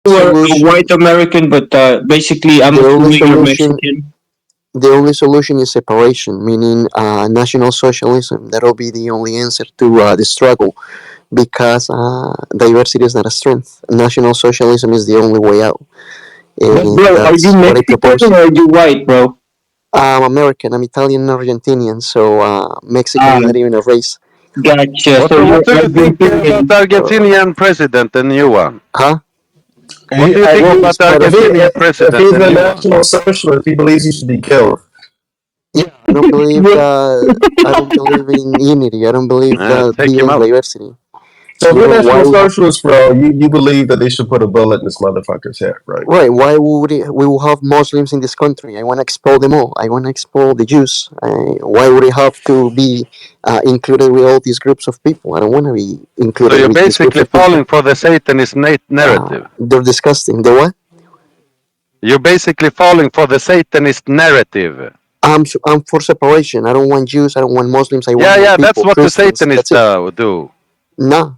were a solution, white American, but basically I'm the only assuming you're solution, Mexican. the only solution is separation, meaning national socialism. That'll be the only answer to the struggle, because diversity is not a strength. National socialism is the only way out, But and bro, are you that's what I Mexican propose. or are you white, bro? I'm American. I'm Italian and Argentinian, so Mexican is Ah, not even a race. gotcha. So What you're do you think about the Argentinian. Argentinian president, the new one? Huh? What do you think Well, about the if he Argentinian if president, he's the a new one? national socialist, he believes he should be killed. Yeah, I don't believe that. I don't believe in unity. I don't believe that Take him BS out. diversity. So if you're a Because why national we have socialist, bro, you believe that they should put a bullet in this motherfucker's head, right? right? Why would we will have Muslims in this country? I want to expel them all. I want to expel the Jews. Why would it have to be included with all these groups of people? I don't want to be So included you're with these groups basically of people. falling for the Satanist narrative. They're disgusting. The what? You're basically falling for the Satanist narrative. I'm for separation. I don't want Jews. I don't want Muslims. I want Yeah, my yeah, that's people, what the Christians. Satanists That's it. do. No.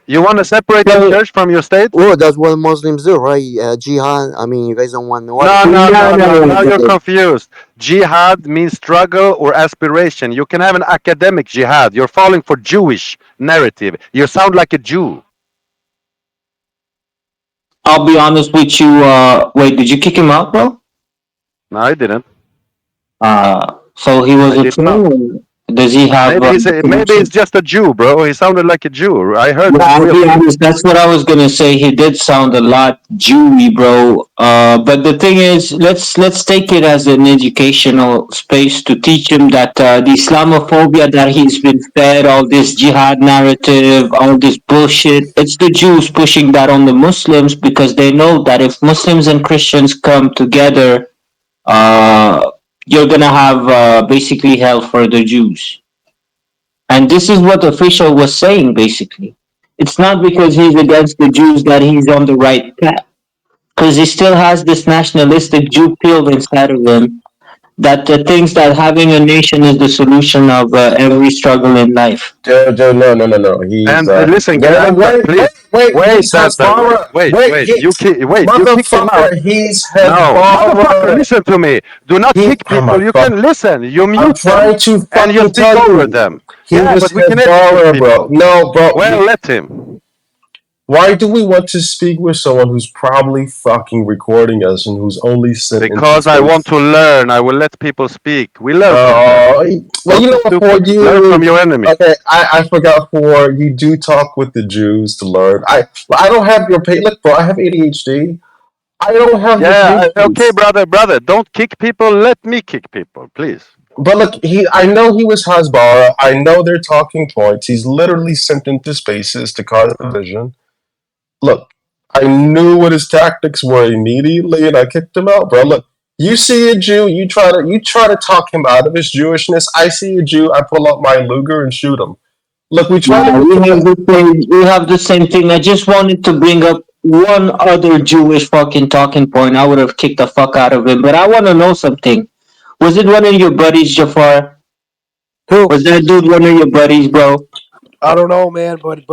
You want to separate your So church from your state? Well, that's what Muslims do, right? Jihad. I mean, you guys don't want what? No, no, no, no, no, no. Now you're no. confused. Jihad means struggle or aspiration. You can have an academic jihad. You're falling for Jewish narrative. You sound like a Jew. I'll be honest with you. Wait, did you kick him out, bro? No, I didn't. So he was I a did not. troll. Does he have Maybe he's connection? just a Jew, bro. He sounded like a Jew. I heard Yeah, him I'll be clearly. honest. That's what I was gonna say. He did sound a lot Jewy, bro. But the thing is, let's take it as an educational space to teach him that the Islamophobia that he's been fed, all this jihad narrative, all this bullshit, it's the Jews pushing that on the Muslims because they know that if Muslims and Christians come together, uh, you're gonna have basically hell for the Jews. And this is what the official was saying, basically. It's not because he's against the Jews that he's on the right path, because he still has this nationalistic Jew pill inside of him that thinks that having a nation is the solution of every struggle in life. Joe, no, no, no, no. He's And listen, no, no, please wait, he's Santa. Hezbollah. Wait. You kicked him out. Motherfucker, he's No, motherfucker, Hezbollah. listen to me. Do not kick Oh my people. You fuck. can listen. You I'm mute them trying to and you fucking speak tell over you. them. He Yeah, was but we can educate Hezbollah, bro. people. No, bro. Well, let him. Why do we want to speak with someone who's probably fucking recording us and who's only sent into Because I want space? to learn. I will let people speak. We learn from them. Well, you know Don't be what, for stupid. Learn from you, your enemy. okay, I forgot for you do talk with the Jews to learn. I don't have your pay. Look, bro, I have ADHD. I don't have your Yeah, okay, patience. brother. Don't kick people. Let me kick people, please. But look, I know he was Hasbara. I know their talking points. He's literally sent into spaces to cause division. Look, I knew what his tactics were immediately, and I kicked him out, bro. Look, you see a Jew, you try to talk him out of his Jewishness. I see a Jew, I pull out my Luger and shoot him. Look, we try Yeah, to we get have to the same. We have the same thing. I just wanted to bring up one other Jewish fucking talking point. I would have kicked the fuck out of him, but I want to know something. Was it one of your buddies, Jafar? Who? Was that dude one of your buddies, bro? I don't know, man, but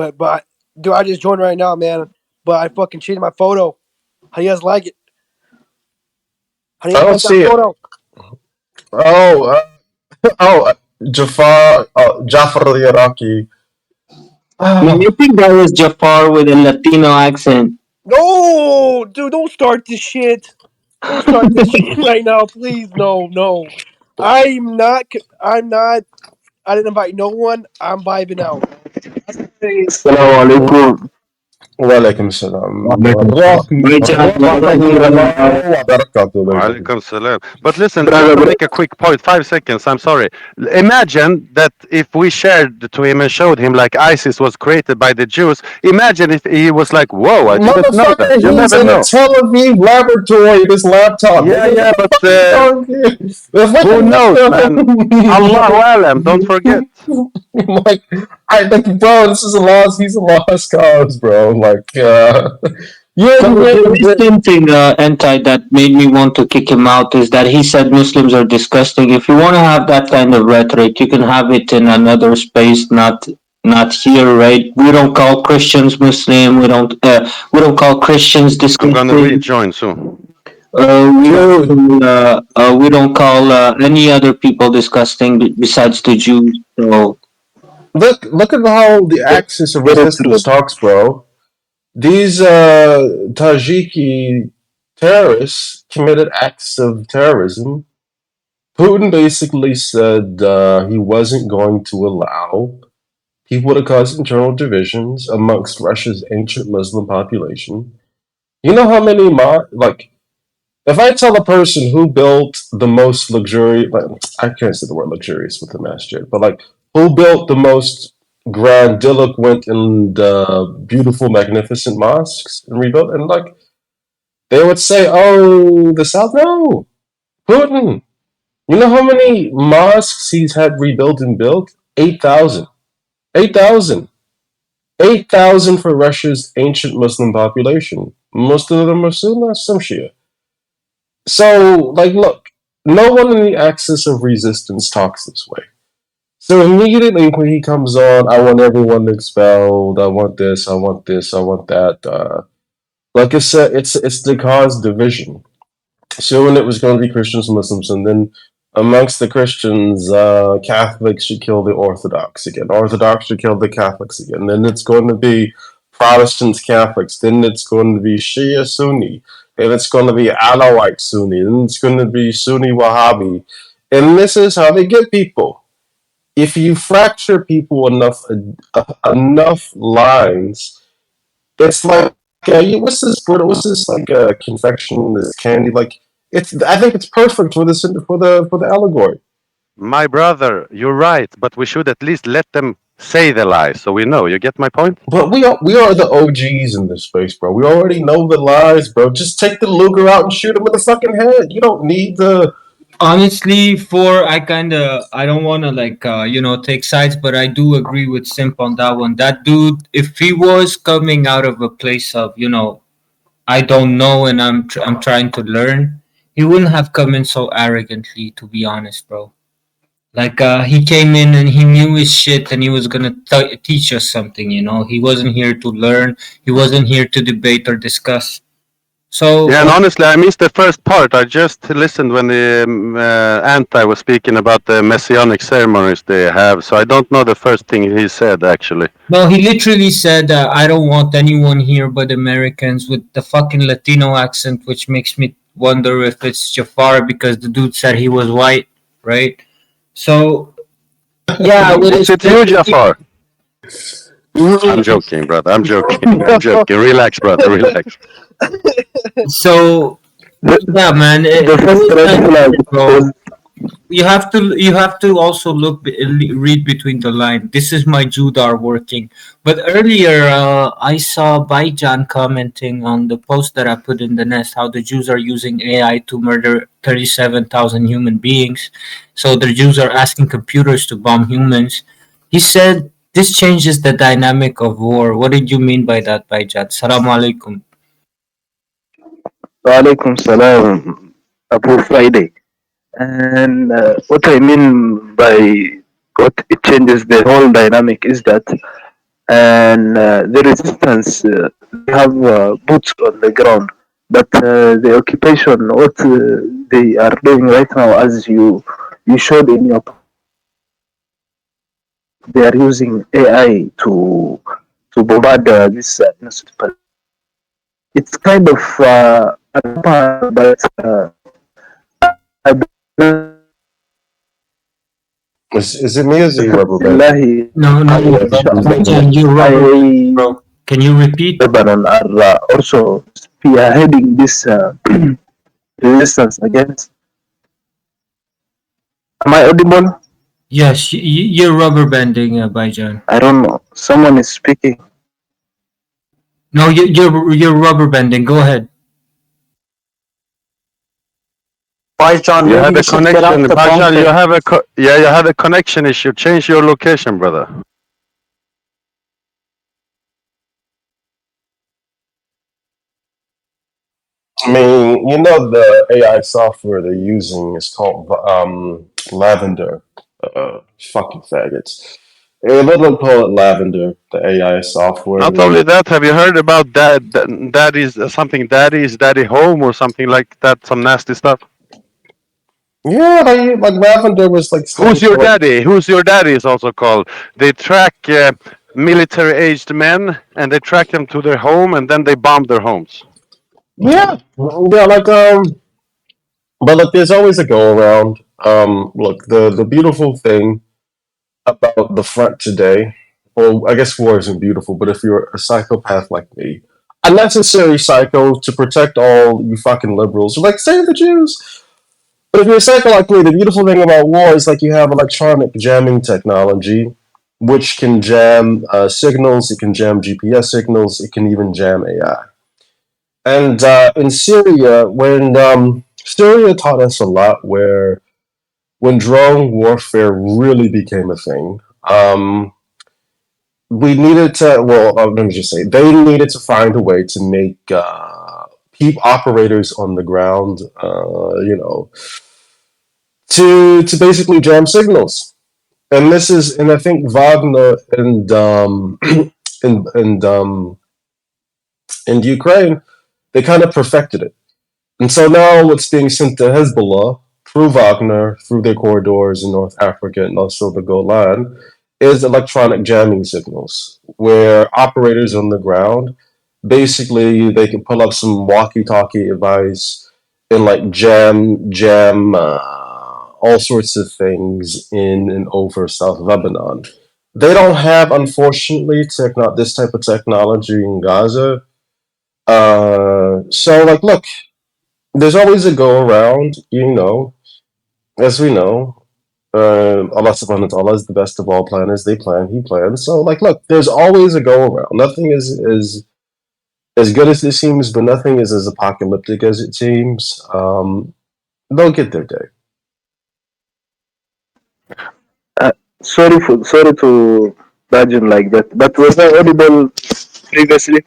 dude, I just joined right now, man. But I fucking changed my photo. How do you guys like it? How do you I guys don't like see that it. photo? Oh, Jafar the Iraqi. Man, Oh, you think that was Jafar with a Latino accent? No, dude, don't start this shit. Don't start this shit right now, please. No. I'm not. I'm not. I didn't invite no one. I'm vibing out. Assalamu alaikum. walaikum salam. My chance, Warahmatullahi wabarakatuh. Alaikum salam. But listen, just brother, to brother. make a quick point, 5 seconds, I'm sorry. Imagine that if we shared to him and showed him like ISIS was created by the Jews, imagine if he was like, whoa, I didn't know that. Motherfucker, You he's never in a know. Tel Aviv laboratory, this laptop. Yeah, but who knows, man? Allahu Alam, don't forget. Like, bro, this is a lost, he's a lost cause, bro. Like, The you're, same thing, anti, that made me want to kick him out is that he said Muslims are disgusting. If you want to have that kind of rhetoric, you can have it in another space, not here, right? We don't call Christians Muslim. We don't call Christians I'm gonna disgusting. rejoin soon. Dude, We don't call any other people disgusting besides the Jews. So look at how the axis of Very true. resistance talks, bro. These Tajiki terrorists committed acts of terrorism. Putin basically said he wasn't going to allow people to cause internal divisions amongst Russia's ancient Muslim population. You know how many like if I tell a person who built the most luxurious, like, I can't say the word luxurious with the mass jet, but like who built the most grandiloquent and beautiful, magnificent mosques and rebuilt, and like they would say, "Oh, the South, no, Putin." You know how many mosques he's had rebuilt and built? 8,000. 8,000. 8,000 for Russia's ancient Muslim population. Most of them are Sunni, some Shia. So, like, look, no one in the axis of resistance talks this way. So immediately when he comes on, I want everyone expelled. I want this. I want this. I want that. Like I said, it's to cause division. Soon it was going to be Christians, Muslims, and then amongst the Christians, Catholics should kill the Orthodox again. Orthodox should kill the Catholics again. Then it's going to be Protestants, Catholics. Then it's going to be Shia Sunni. Then it's going to be Alawite Sunni. Then it's going to be Sunni Wahhabi. And this is how they get people. If you fracture people enough lines, it's like what's this like confection, this candy, like it's I think it's perfect for this for the allegory. My brother, you're right, but we should at least let them say the lies so we know. You get my point? But we are the OGs in this space, bro. We already know the lies, bro. Just take the Luger out and shoot him in the fucking head. You don't need the Honestly, I don't want to like take sides, but I do agree with Simp on that one. That dude, if he was coming out of a place of I don't know and I'm trying to learn, he wouldn't have come in so arrogantly. To be honest, bro. Like he came in and he knew his shit and he was gonna teach us something. He wasn't here to learn. He wasn't here to debate or discuss. Yeah, So and honestly, I missed the first part. I just listened when the anti was speaking about the messianic ceremonies they have, so I don't know the first thing he said actually. no, he literally said, "I don't want anyone here but Americans," with the fucking Latino accent, which makes me wonder if it's Jafar because the dude said he was white, right? So yeah, with Is his it you, Jafar? I'm joking, brother. I'm joking. I'm joking. Relax, brother. Relax. so The, yeah, man, the it first was red like flag that, bro. was You have to also read between the line. This is my Judar working. But earlier, I saw Baijan commenting on the post that I put in the nest how the Jews are using AI to murder 37,000 human beings. So the Jews are asking computers to bomb humans. He said this changes the dynamic of war. What did you mean by that, Baijan? Salam alaikum. Walaikum Salam, Abu Friday. And what I mean by what it changes the whole dynamic is that, and the resistance, they have boots on the ground, but the occupation, what they are doing right now, as you showed in your post, they are using AI to bombard this innocent Palestinians. It's kind of unpopular, but I is it me or is he rubber band? Alhamdulillah, No, no, Baijan, you're rubber, I bro. Can you repeat? Lebanon are also spearheading this resistance against. Am I audible? Yes, you're rubber banding, Baijan. I don't know. Someone is speaking. No, you're rubber banding. Go ahead. You had a connection, Bajal. You have yeah. You had a connection issue. Change your location, brother. I mean, you know the AI software they're using is called Lavender. Fucking faggots. Let them call it Lavender, the AI software. Not only that, have you heard about that is something daddy home or something like that? Some nasty stuff. Yeah, like Lavender was like Who's standing your for like, daddy? Who's your daddy is also called. They track military-aged men and they track them to their home and then they bomb their homes. yeah, yeah, but look, there's always a go around. Look, the beautiful thing about the front today, well, I guess war isn't beautiful, but if you're a psychopath like me, a necessary psycho to protect all you fucking liberals, like save the Jews. But if you're a psycho like me, the beautiful thing about war is like you have electronic jamming technology, which can jam signals, it can jam GPS signals, it can even jam AI. And in Syria, when Syria taught us a lot, where when drone warfare really became a thing, we needed to. Well, let me just say, they needed to find a way to make keep operators on the ground, to basically jam signals. And this is, and I think Wagner and in Ukraine, they kind of perfected it. And so now what's being sent to Hezbollah through Wagner, through their corridors in North Africa and also the Golan, is electronic jamming signals, where operators on the ground basically they can pull up some walkie-talkie device and like jam all sorts of things in and over South Lebanon. They don't have, unfortunately, this type of technology in Gaza. So like, look, there's always a go around, as we know. Allah subhanahu wa ta'ala is the best of all planners. They plan, he plans. So like look, there's always a go around. Nothing is as good as it seems, but nothing is as apocalyptic as it seems. They'll get their day. Sorry to Rajin like that, but was I audible previously?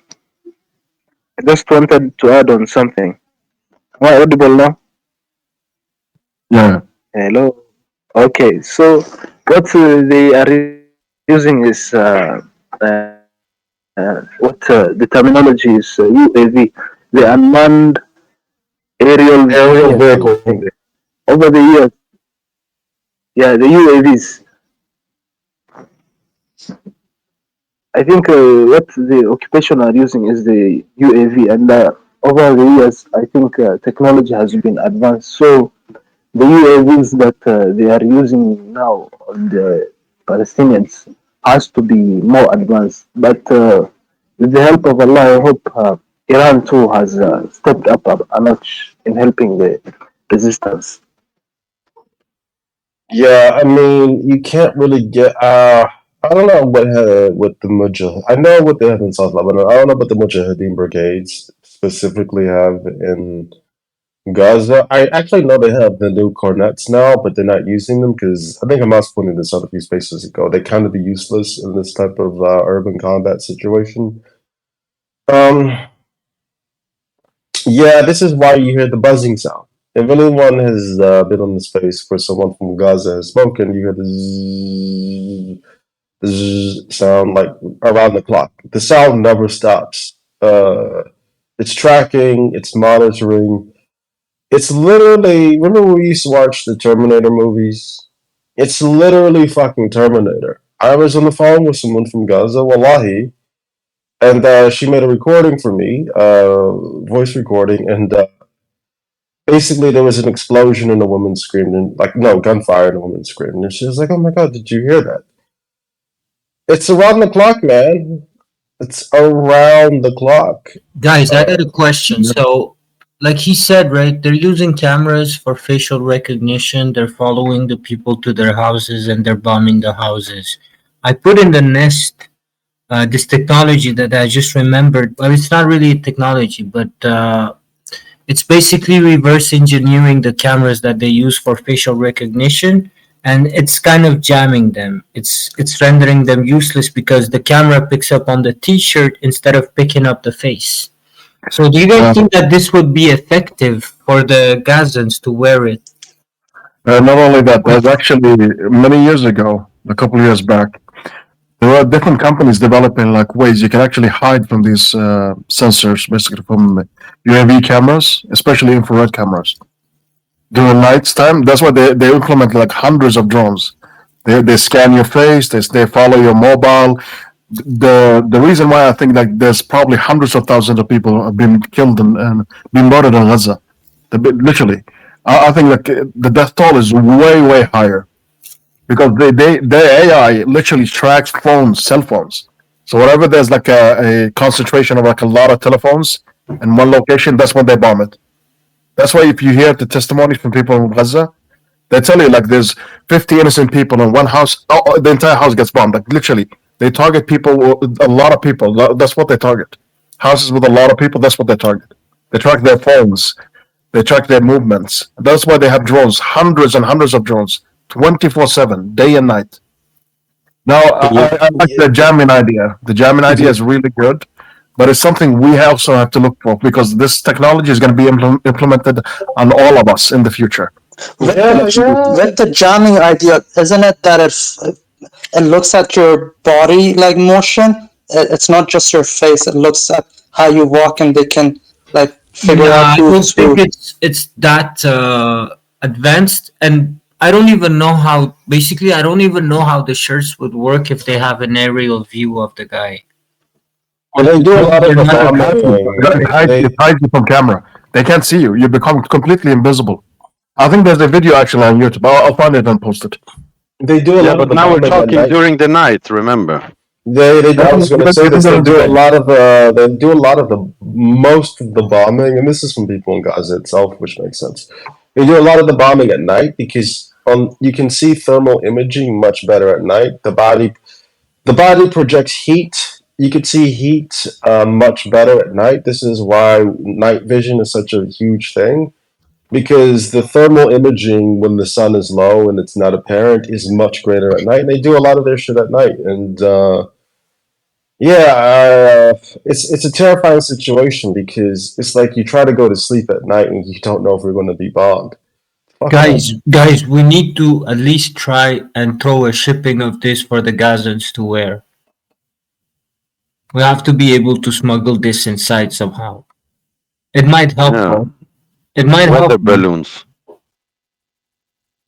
I just wanted to add on something. Am I audible now? Yeah. Hello. Okay, so what they are using is what the terminology is UAV, the unmanned aerial vehicle Aerial thing. vehicle. Over the years, yeah, the UAVs. I think what the occupation are using is the UAV, and over the years, I think technology has been advanced. So the UAVs that they are using now on the Palestinians has to be more advanced. But with the help of Allah, I hope Iran too has stepped up a notch in helping the resistance. Yeah, I mean, you can't really get. I don't know what the Mujahid. I know what they have in South Lebanon. I don't know what the Mujahideen brigades specifically have in Gaza. I actually know they have the new cornets now, but they're not using them because I think Hamas pointed this out a few spaces ago. They kind of be useless in this type of urban combat situation. Um, yeah, this is why you hear the buzzing sound. If anyone has been on the space where someone from Gaza has spoken, you hear the sound like around the clock. The sound never stops. It's tracking, it's monitoring. It's literally, remember when we used to watch the Terminator movies? It's literally fucking Terminator. I was on the phone with someone from Gaza, wallahi, and she made a recording for me, voice recording, and basically there was an explosion and a woman screamed, and like, no, gunfire and a woman screamed. And she was like, oh my god, did you hear that? It's around the clock, man. It's around the clock. Guys, I Uh, got a question. So, like he said, right, they're using cameras for facial recognition. They're following the people to their houses and they're bombing the houses. I put in the nest this technology that I just remembered. Well, it's not really technology, but it's basically reverse engineering the cameras that they use for facial recognition, and it's kind of jamming them. It's rendering them useless because the camera picks up on the T-shirt instead of picking up the face. So, do you guys think that this would be effective for the Gazans to wear it? Not only that, there's actually many years ago, a couple of years back, There are different companies developing like ways you can actually hide from these sensors, basically from UAV cameras, especially infrared cameras. During nights time, that's why they implement like hundreds of drones. They scan your face, they follow your mobile. The reason why I think like there's probably hundreds of thousands of people have been killed and been murdered in Gaza. Literally, I think like the death toll is way higher because their AI literally tracks phones, cell phones. So wherever there's like a concentration of like a lot of telephones in one location, that's when they bomb it. That's why if you hear the testimony from people in Gaza, they tell you like there's 50 innocent people in one house. The entire house gets bombed. Like literally, they target people. A lot of people. That's what they target. Houses with a lot of people. That's what they target. They track their phones. They track their movements. That's why they have drones, hundreds and hundreds of drones, 24/7, day and night. Now, I like the jamming idea. The jamming idea is really good, but it's something we also have to look for because this technology is going to be implemented on all of us in the future. With the jamming idea, isn't it that it looks at your body like motion? It's not just your face. It looks at how you walk, and they can like figure Nah, out I don't who's think who. it's that advanced, and I don't even know how. Basically, I don't even know how the shirts would work if they have an aerial view of the guy. Well, they do a lot of They're the not bombing. It hides you from camera. They can't see you. You become completely invisible. I think there's a video actually on YouTube. I'll find it and post it. They do a Yeah, lot of but the now we're bombing at talking night. during the night. Remember? They I was going to say this. They do a They lot of the most of the bombing, and this is from people in Gaza itself, which makes sense. They do a lot of the bombing at night because you can see thermal imaging much better at night. The body projects heat. You could see heat much better at night. This is why night vision is such a huge thing because the thermal imaging when the sun is low and it's not apparent is much greater at night. And they do a lot of their shit at night, and yeah, it's a terrifying situation because it's like you try to go to sleep at night and you don't know if you're going to be bombed. Fucked up. Guys, we need to at least try and throw a shipping of this for the Gazans to wear. We have to be able to smuggle this inside somehow. It might help, Yeah. bro. It might Weather help. balloons.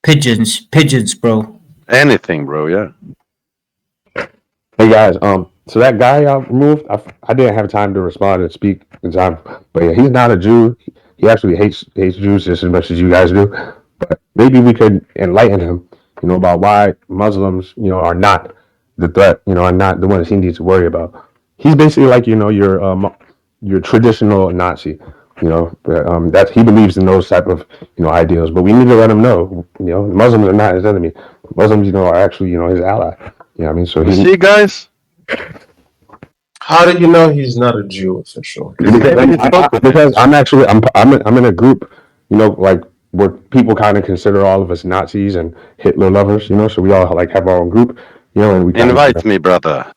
Pigeons, bro. Anything, bro. Yeah. Hey guys, so that guy I removed, I didn't have time to respond and speak in time, but yeah, he's not a Jew. He actually hates Jews just as much as you guys do. But maybe we could enlighten him, about why Muslims, are not the threat, are not the ones he needs to worry about. He's basically like your traditional Nazi, that he believes in those type of ideals. But we need to let him know, Muslims are not his enemy. Muslims, are actually his ally. Yeah, I mean, so You see, guys? How did you know he's not a Jew official? because I'm in a group, like where people kind of consider all of us Nazis and Hitler lovers, so we all like have our own group, and we kind Invite me, brother.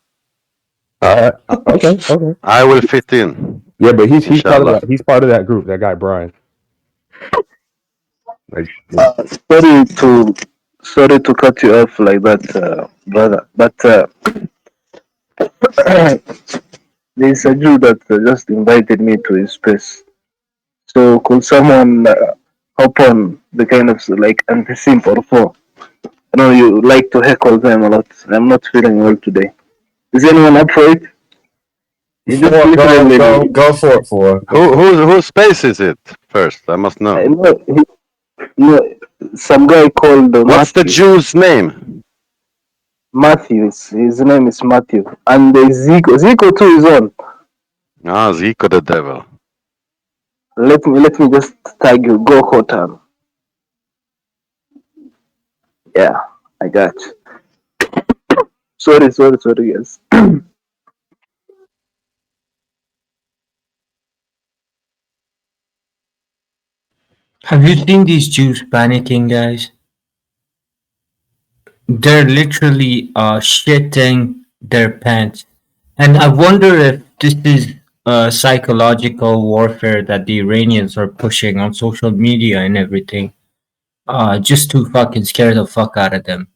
Okay. I will fit in. Yeah, but he's part of Inshallah. that. He's part of that group. That guy Brian. Like, Sorry to cut you off like that, brother. But there's a Jew that just invited me to his space. So could someone hop on the kind of like anti-simp or four? I know you like to heckle them a lot. I'm not feeling well today. Is anyone up for it? You just Go, literally go for it, for. Whose space is it? First, I must know. no, some guy called What's the Matthew. Jew's name? Matthew. His name is Matthew. And Zico. Zico too is on. Ah, Zico the devil. Let me just tag you. Go Hotan. Yeah, I got you. Sorry, yes. Have you seen these Jews panicking, guys? They're literally shitting their pants. And I wonder if this is psychological warfare that the Iranians are pushing on social media and everything. Just to fucking scare the fuck out of them.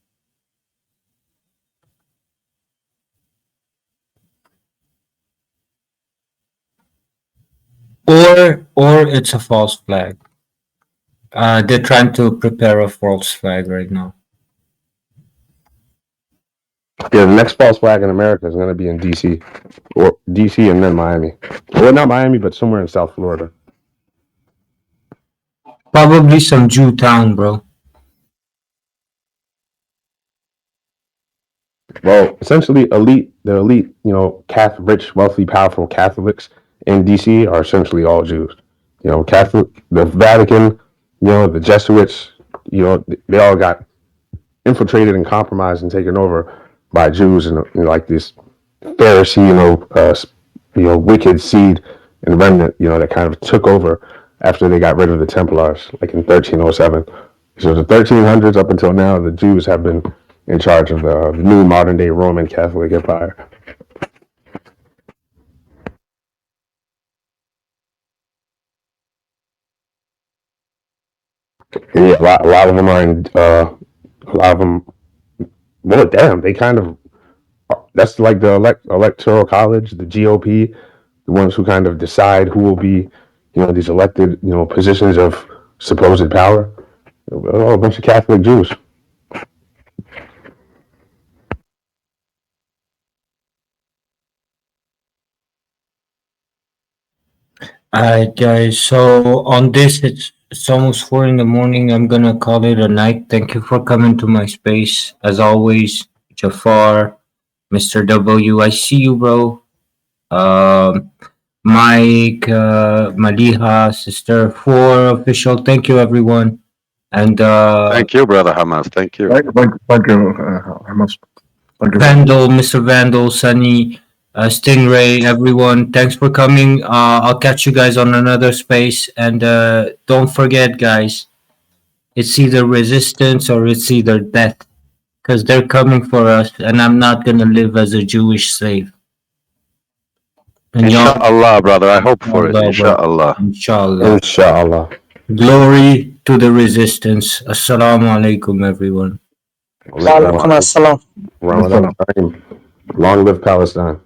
or it's a false flag. They're trying to prepare a false flag right now. Yeah, the next false flag in America is going to be in DC, or DC and then Miami. Well, not Miami, but somewhere in South Florida. Probably some Jew town, bro. Well, essentially, the elite, Catholic, rich, wealthy, powerful Catholics in DC are essentially all Jews. Catholic, the Vatican, the Jesuits, they all got infiltrated and compromised and taken over by Jews and like this Pharisee, wicked seed and remnant, that kind of took over after they got rid of the Templars, like in 1307. So the 1300s up until now, the Jews have been in charge of the new modern day Roman Catholic Empire. And yeah, a lot of them are in. A lot of them. Well, damn, they kind of. That's like the electoral college, the GOP, the ones who kind of decide who will be, these elected, positions of supposed power. Oh, a bunch of Catholic Jews. Alright, guys. So on this, it's almost 4 in the morning. I'm gonna call it a night. Thank you for coming to my space. As always, Jafar, Mr. W. I see you, bro. Um, Mike, Maliha, Sister Four official. Thank you, everyone. And Thank you, brother Hamas. Thank you. Thank you, Hamas. Thank you. Vandal, Mr. Vandal, Sunny, Stingray, everyone. Thanks for coming. I'll catch you guys on another space. And don't forget, guys, it's either resistance or it's either death. Because they're coming for us, and I'm not going to live as a Jewish slave. And y'all, Inshallah, brother. I hope for it. Inshallah, bro. Inshallah. Inshallah. Glory to the resistance. Assalamu alaikum, everyone. Walaikum assalam. Ramadan Kareem. Long live Palestine.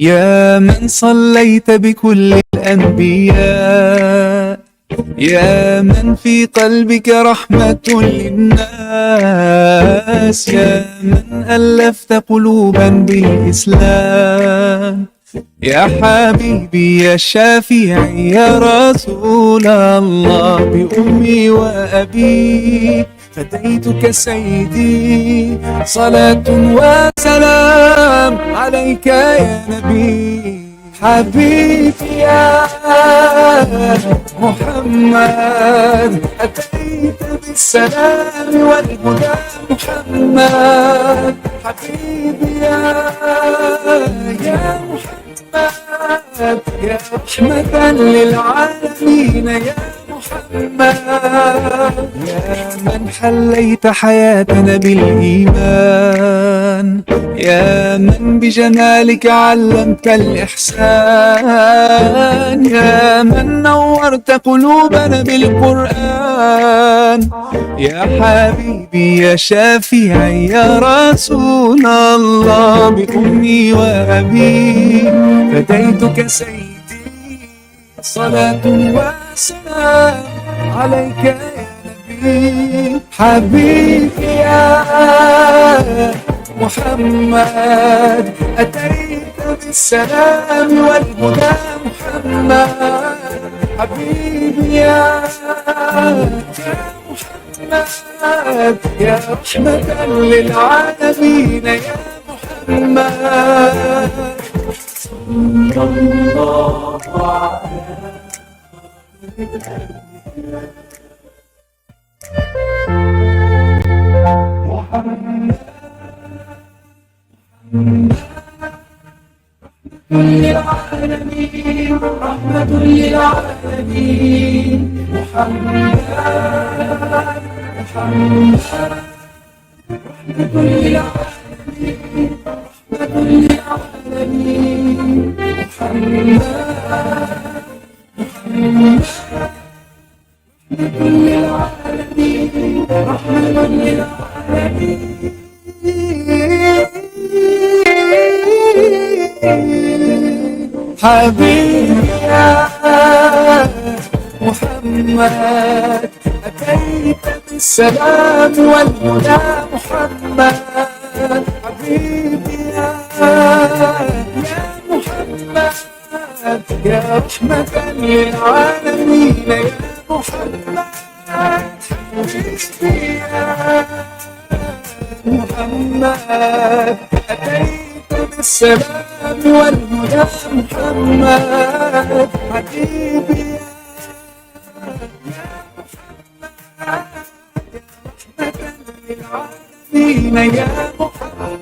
يا من صليت بكل الأنبياء، يا من في قلبك رحمة للناس، يا من ألفت قلوبا بالإسلام، يا حبيبي يا شافعي يا رسول الله، بأمي وأبي فديتك سيدي، صلاة وسلام عليك يا نبي. حبيبي يا محمد أتيت بالسلام والهدى محمد، حبيبي يا محمد يا رحمة للعالمين يا محمد، يا من حليت حياتنا بالإيمان، يا من بجمالك علمت الإحسان، يا من نورت قلوبنا بالقرآن، يا حبيبي يا شافعي يا رسول الله، بأمي وأبي فديتك سيدي، صلاة وسلام عليك يا نبي حبيبي يا محمد أتيت بالسلام والهدى محمد حبيبي يا محمد يا رحمة للعالمين يا محمد صلى الله للعالمين رحمة للعالمين محمد محمد رحمة للعالمين رحمة للعالمين محمد محمد رحمة للعالمين رحمة للعالمين حبيبي يا محمد أتيت بالسلام والهدى محمد حبيبي يا محمد يا رحمة للعالمين يا محمد حبيبي يا محمد أتيت بالسلام والهدى محمد حبيبي يا محمد للعالمين يا محمد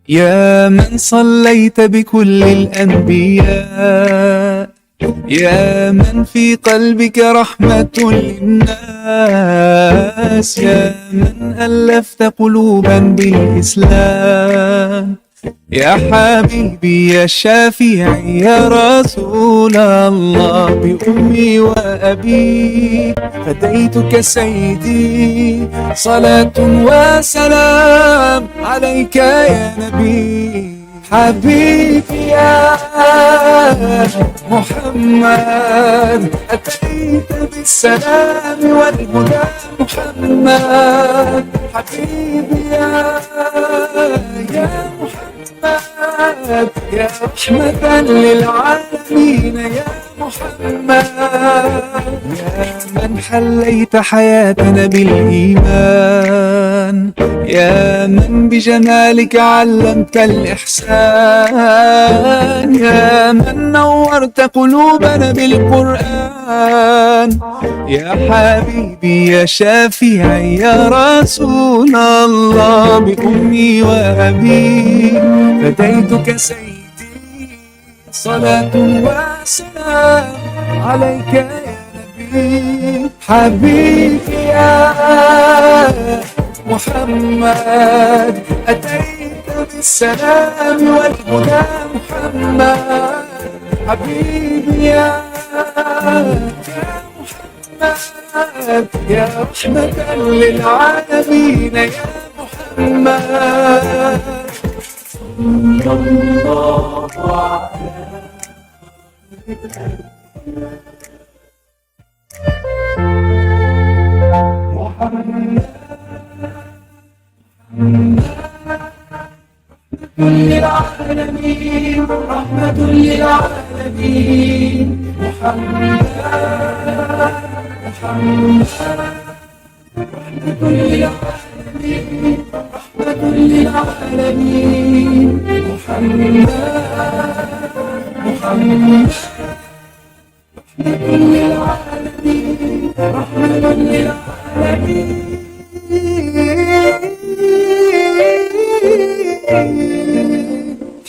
يا من صليت بكل الأنبياء يا من في قلبك رحمة للناس يا من ألفت قلوبا بالإسلام يا حبيبي يا شافعي يا رسول الله بأمي وأبي فديتك سيدي صلاة وسلام عليك يا نبي حبيبي يا محمد أتيت بالسلام والهدى محمد حبيبي يا محمد يا رحمة للعالمين يا محمد يا من حليت حياتنا بالإيمان يا من بجمالك علمت الإحسان يا من نورت قلوبنا بالقرآن يا حبيبي يا شافعي يا رسول الله بأمي وأبي فديتك سيدي صلاة وسلام عليك يا نبي حبيبي يا محمد أتيت بالسلام والهدى محمد حبيبي يا محمد يا رحمة للعالمين يا محمد صلى الله على محمد للعالمين رحمة للعالمين محمد محمد رحمة للعالمين رحمة للعالمين محمد محمد رحمة للعالمين رحمة للعالمين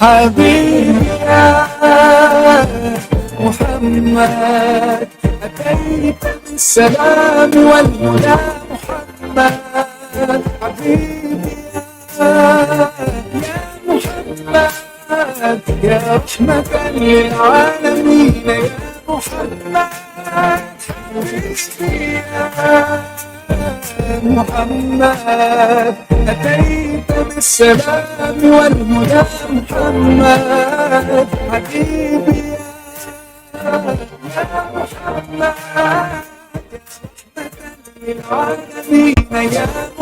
حبيبي يا محمد أتيت بالسلام والهدى محمد حبيبي يا محمد يا رحمة للعالمين يا محمد حبيبي يا محمد أتيت بالسلام والهدى محمد حبيبي يا محمد يا رحمة للعالمين يا محمد